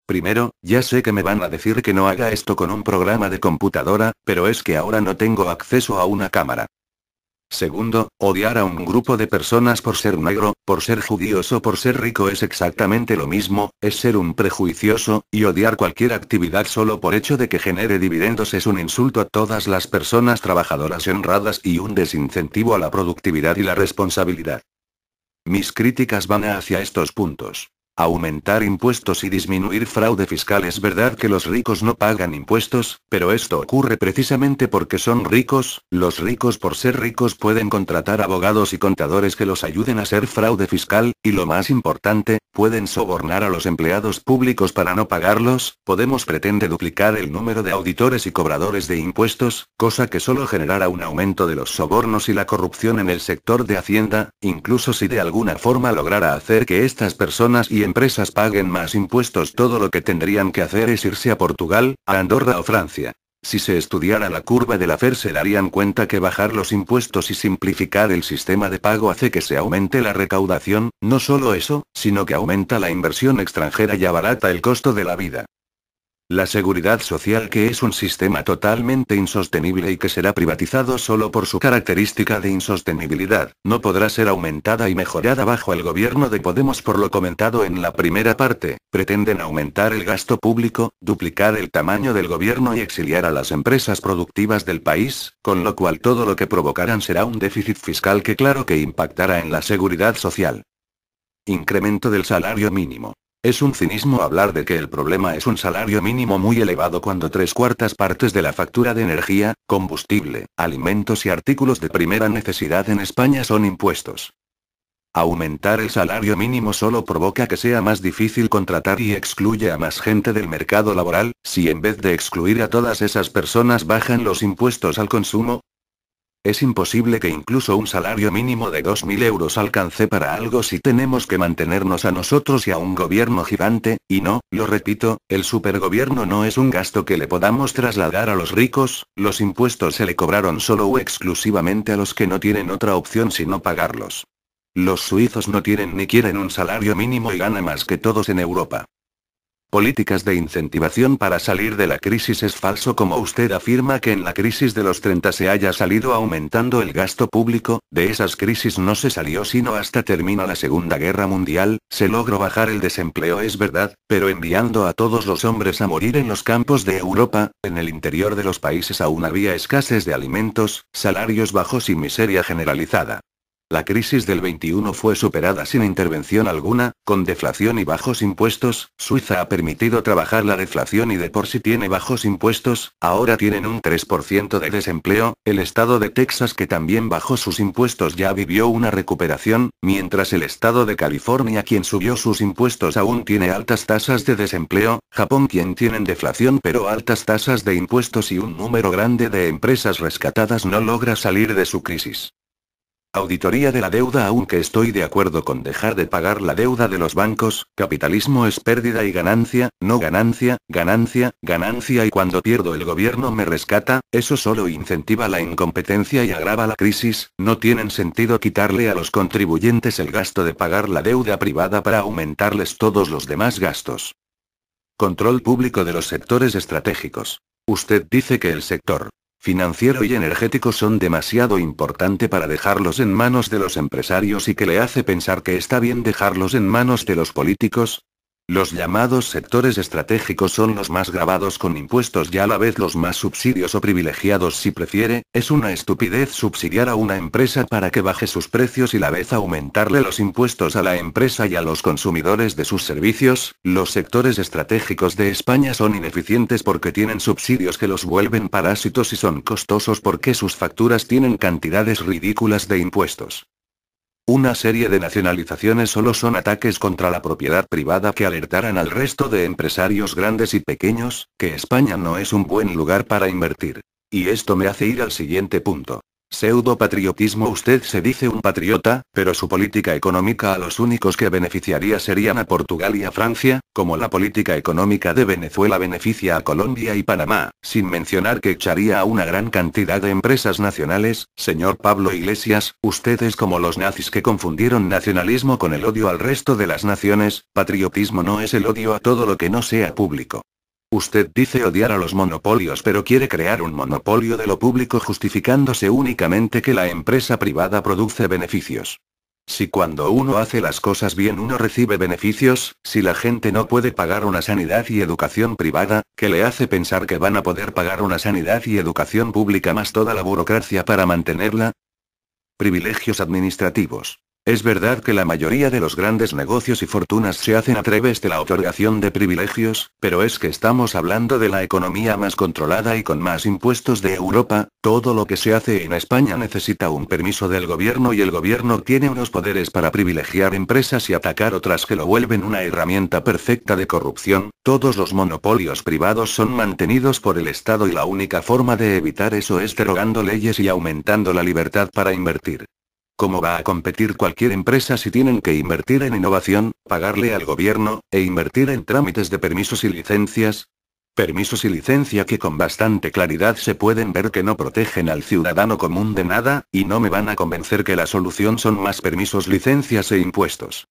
Primero, ya sé que me van a decir que no haga esto con un programa de computadora, pero es que ahora no tengo acceso a una cámara. Segundo, odiar a un grupo de personas por ser negro, por ser judíos o por ser rico es exactamente lo mismo, es ser un prejuicioso, y odiar cualquier actividad solo por hecho de que genere dividendos es un insulto a todas las personas trabajadoras y honradas y un desincentivo a la productividad y la responsabilidad. Mis críticas van hacia estos puntos. Aumentar impuestos y disminuir fraude fiscal. Es verdad que los ricos no pagan impuestos, pero esto ocurre precisamente porque son ricos. Los ricos por ser ricos pueden contratar abogados y contadores que los ayuden a hacer fraude fiscal, y lo más importante, pueden sobornar a los empleados públicos para no pagarlos. Podemos pretende duplicar el número de auditores y cobradores de impuestos, cosa que solo generará un aumento de los sobornos y la corrupción en el sector de Hacienda, incluso si de alguna forma lograra hacer que estas personas y empresas paguen más impuestos. Todo lo que tendrían que hacer es irse a Portugal, a Andorra o Francia. Si se estudiara la curva de la FER se darían cuenta que bajar los impuestos y simplificar el sistema de pago hace que se aumente la recaudación, no solo eso, sino que aumenta la inversión extranjera y abarata el costo de la vida. La seguridad social, que es un sistema totalmente insostenible y que será privatizado solo por su característica de insostenibilidad, no podrá ser aumentada y mejorada bajo el gobierno de Podemos. Por lo comentado en la primera parte, pretenden aumentar el gasto público, duplicar el tamaño del gobierno y exiliar a las empresas productivas del país, con lo cual todo lo que provocarán será un déficit fiscal que claro que impactará en la seguridad social. Incremento del salario mínimo. Es un cinismo hablar de que el problema es un salario mínimo muy elevado cuando 3/4 partes de la factura de energía, combustible, alimentos y artículos de primera necesidad en España son impuestos. Aumentar el salario mínimo solo provoca que sea más difícil contratar y excluye a más gente del mercado laboral. Si en vez de excluir a todas esas personas bajan los impuestos al consumo, es imposible que incluso un salario mínimo de 2.000 euros alcance para algo si tenemos que mantenernos a nosotros y a un gobierno gigante, y no, lo repito, el supergobierno no es un gasto que le podamos trasladar a los ricos. Los impuestos se le cobraron solo o exclusivamente a los que no tienen otra opción sino pagarlos. Los suizos no tienen ni quieren un salario mínimo y ganan más que todos en Europa. Políticas de incentivación para salir de la crisis. Es falso como usted afirma que en la crisis de los 30 se haya salido aumentando el gasto público. De esas crisis no se salió sino hasta terminó la Segunda Guerra Mundial. Se logró bajar el desempleo, es verdad, pero enviando a todos los hombres a morir en los campos de Europa. En el interior de los países aún había escasez de alimentos, salarios bajos y miseria generalizada. La crisis del 21 fue superada sin intervención alguna, con deflación y bajos impuestos. Suiza ha permitido trabajar la deflación y de por sí tiene bajos impuestos. Ahora tienen un 3% de desempleo. El estado de Texas, que también bajó sus impuestos, ya vivió una recuperación, mientras el estado de California, quien subió sus impuestos, aún tiene altas tasas de desempleo. Japón, quien tienen deflación pero altas tasas de impuestos y un número grande de empresas rescatadas, no logra salir de su crisis. Auditoría de la deuda. Aunque estoy de acuerdo con dejar de pagar la deuda de los bancos, capitalismo es pérdida y ganancia, no ganancia, ganancia, ganancia, y cuando pierdo el gobierno me rescata. Eso solo incentiva la incompetencia y agrava la crisis. No tienen sentido quitarle a los contribuyentes el gasto de pagar la deuda privada para aumentarles todos los demás gastos. Control público de los sectores estratégicos. Usted dice que el sector financiero y energético son demasiado importante para dejarlos en manos de los empresarios y que le hace pensar que está bien dejarlos en manos de los políticos. Los llamados sectores estratégicos son los más gravados con impuestos y a la vez los más subsidios o privilegiados si prefiere. Es una estupidez subsidiar a una empresa para que baje sus precios y a la vez aumentarle los impuestos a la empresa y a los consumidores de sus servicios. Los sectores estratégicos de España son ineficientes porque tienen subsidios que los vuelven parásitos y son costosos porque sus facturas tienen cantidades ridículas de impuestos. Una serie de nacionalizaciones solo son ataques contra la propiedad privada que alertaran al resto de empresarios grandes y pequeños, que España no es un buen lugar para invertir. Y esto me hace ir al siguiente punto. Pseudo-patriotismo. Usted se dice un patriota, pero su política económica a los únicos que beneficiaría serían a Portugal y a Francia, como la política económica de Venezuela beneficia a Colombia y Panamá, sin mencionar que echaría a una gran cantidad de empresas nacionales. Señor Pablo Iglesias, usted es como los nazis que confundieron nacionalismo con el odio al resto de las naciones. Patriotismo no es el odio a todo lo que no sea público. Usted dice odiar a los monopolios, pero quiere crear un monopolio de lo público justificándose únicamente que la empresa privada produce beneficios. Si cuando uno hace las cosas bien uno recibe beneficios, si la gente no puede pagar una sanidad y educación privada, ¿qué le hace pensar que van a poder pagar una sanidad y educación pública más toda la burocracia para mantenerla? Privilegios administrativos. Es verdad que la mayoría de los grandes negocios y fortunas se hacen a través de la otorgación de privilegios, pero es que estamos hablando de la economía más controlada y con más impuestos de Europa. Todo lo que se hace en España necesita un permiso del gobierno y el gobierno tiene unos poderes para privilegiar empresas y atacar otras que lo vuelven una herramienta perfecta de corrupción. Todos los monopolios privados son mantenidos por el Estado y la única forma de evitar eso es derogando leyes y aumentando la libertad para invertir. ¿Cómo va a competir cualquier empresa si tienen que invertir en innovación, pagarle al gobierno, e invertir en trámites de permisos y licencias? Permisos y licencia que con bastante claridad se pueden ver que no protegen al ciudadano común de nada, y no me van a convencer que la solución son más permisos, licencias e impuestos.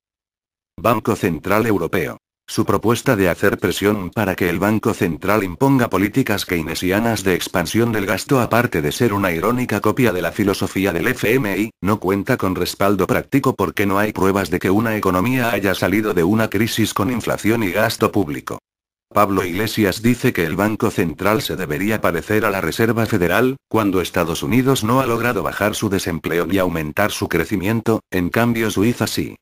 Banco Central Europeo. Su propuesta de hacer presión para que el Banco Central imponga políticas keynesianas de expansión del gasto, aparte de ser una irónica copia de la filosofía del FMI, no cuenta con respaldo práctico porque no hay pruebas de que una economía haya salido de una crisis con inflación y gasto público. Pablo Iglesias dice que el Banco Central se debería parecer a la Reserva Federal, cuando Estados Unidos no ha logrado bajar su desempleo ni aumentar su crecimiento, en cambio Suiza sí.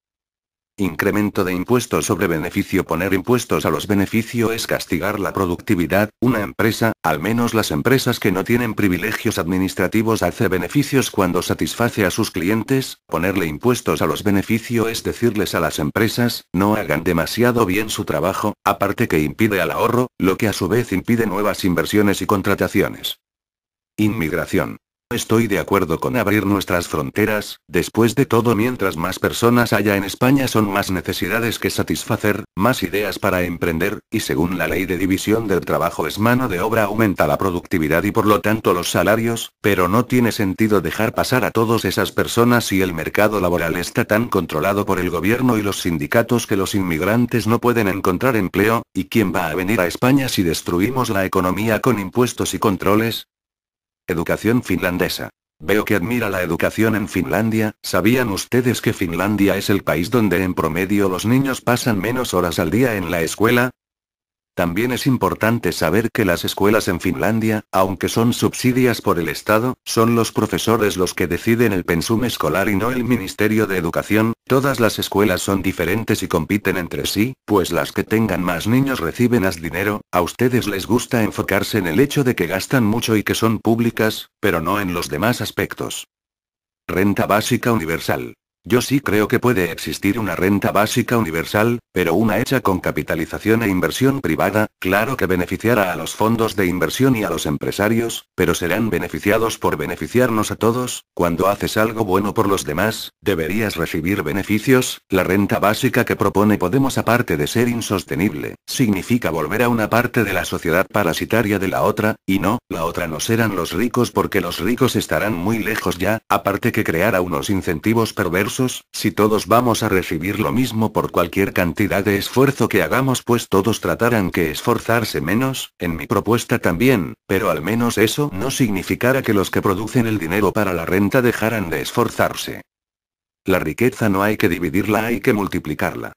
Incremento de impuestos sobre beneficio. Poner impuestos a los beneficios es castigar la productividad. Una empresa, al menos las empresas que no tienen privilegios administrativos, hace beneficios cuando satisface a sus clientes. Ponerle impuestos a los beneficios es decirles a las empresas, no hagan demasiado bien su trabajo, aparte que impide al ahorro, lo que a su vez impide nuevas inversiones y contrataciones. Inmigración. Estoy de acuerdo con abrir nuestras fronteras. Después de todo, mientras más personas haya en España son más necesidades que satisfacer, más ideas para emprender, y según la ley de división del trabajo es mano de obra, aumenta la productividad y por lo tanto los salarios, pero no tiene sentido dejar pasar a todas esas personas si el mercado laboral está tan controlado por el gobierno y los sindicatos que los inmigrantes no pueden encontrar empleo. ¿Y quién va a venir a España si destruimos la economía con impuestos y controles? Educación finlandesa. Veo que admira la educación en Finlandia. ¿Sabían ustedes que Finlandia es el país donde en promedio los niños pasan menos horas al día en la escuela? También es importante saber que las escuelas en Finlandia, aunque son subsidiadas por el Estado, son los profesores los que deciden el pensum escolar y no el Ministerio de Educación. Todas las escuelas son diferentes y compiten entre sí, pues las que tengan más niños reciben más dinero. A ustedes les gusta enfocarse en el hecho de que gastan mucho y que son públicas, pero no en los demás aspectos. Renta básica universal. Yo sí creo que puede existir una renta básica universal, pero una hecha con capitalización e inversión privada. Claro que beneficiará a los fondos de inversión y a los empresarios, pero serán beneficiados por beneficiarnos a todos. Cuando haces algo bueno por los demás, deberías recibir beneficios. La renta básica que propone Podemos, aparte de ser insostenible, significa volver a una parte de la sociedad parasitaria de la otra, y no, la otra no serán los ricos porque los ricos estarán muy lejos ya, aparte que creará unos incentivos perversos. Si todos vamos a recibir lo mismo por cualquier cantidad de esfuerzo que hagamos, pues todos tratarán que esforzarse menos, en mi propuesta también, pero al menos eso no significará que los que producen el dinero para la renta dejarán de esforzarse. La riqueza no hay que dividirla, hay que multiplicarla.